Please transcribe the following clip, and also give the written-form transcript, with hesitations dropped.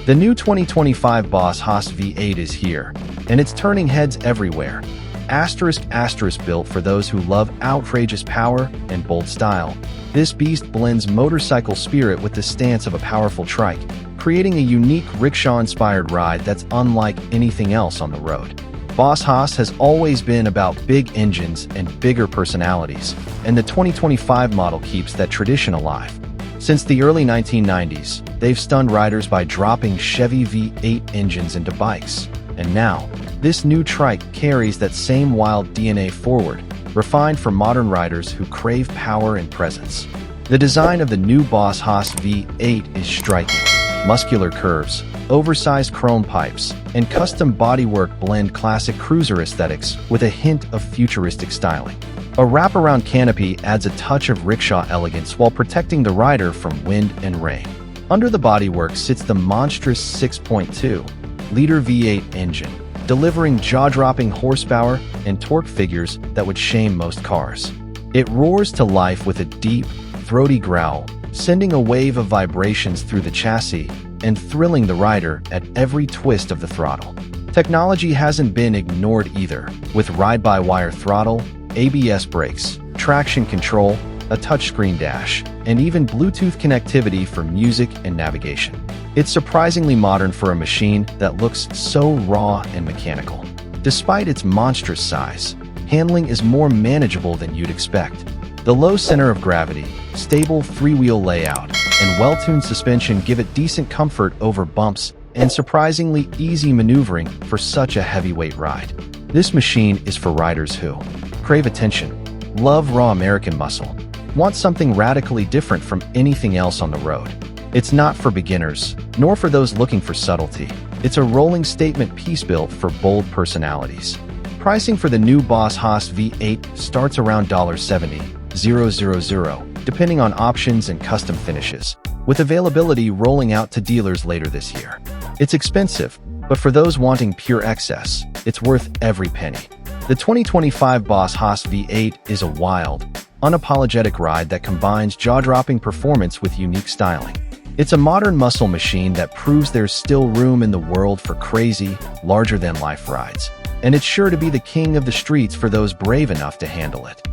The new 2025 Boss Hoss V8 is here, and it's turning heads everywhere. Asterisk built for those who love outrageous power and bold style. This beast blends motorcycle spirit with the stance of a powerful trike, creating a unique rickshaw-inspired ride that's unlike anything else on the road. Boss Hoss has always been about big engines and bigger personalities, and the 2025 model keeps that tradition alive. Since the early 1990s, they've stunned riders by dropping Chevy V8 engines into bikes. And now, this new trike carries that same wild DNA forward, refined for modern riders who crave power and presence. The design of the new Boss Hoss V8 is striking. Muscular curves, oversized chrome pipes, and custom bodywork blend classic cruiser aesthetics with a hint of futuristic styling. A wraparound canopy adds a touch of rickshaw elegance while protecting the rider from wind and rain. Under the bodywork sits the monstrous 6.2-liter V8 engine, delivering jaw-dropping horsepower and torque figures that would shame most cars. It roars to life with a deep, throaty growl, sending a wave of vibrations through the chassis and thrilling the rider at every twist of the throttle. Technology hasn't been ignored either, with ride-by-wire throttle, ABS brakes, traction control, a touchscreen dash, and even Bluetooth connectivity for music and navigation. It's surprisingly modern for a machine that looks so raw and mechanical. Despite its monstrous size, handling is more manageable than you'd expect. The low center of gravity, stable three-wheel layout, and well-tuned suspension give it decent comfort over bumps and surprisingly easy maneuvering for such a heavyweight ride. This machine is for riders who crave attention, love raw American muscle, want something radically different from anything else on the road. It's not for beginners, nor for those looking for subtlety. It's a rolling statement piece built for bold personalities. Pricing for the new Boss Hoss V8 starts around $70,000, depending on options and custom finishes, with availability rolling out to dealers later this year. It's expensive, but for those wanting pure excess, it's worth every penny. The 2025 Boss Hoss V8 is a wild, unapologetic ride that combines jaw-dropping performance with unique styling. It's a modern muscle machine that proves there's still room in the world for crazy, larger-than-life rides, and it's sure to be the king of the streets for those brave enough to handle it.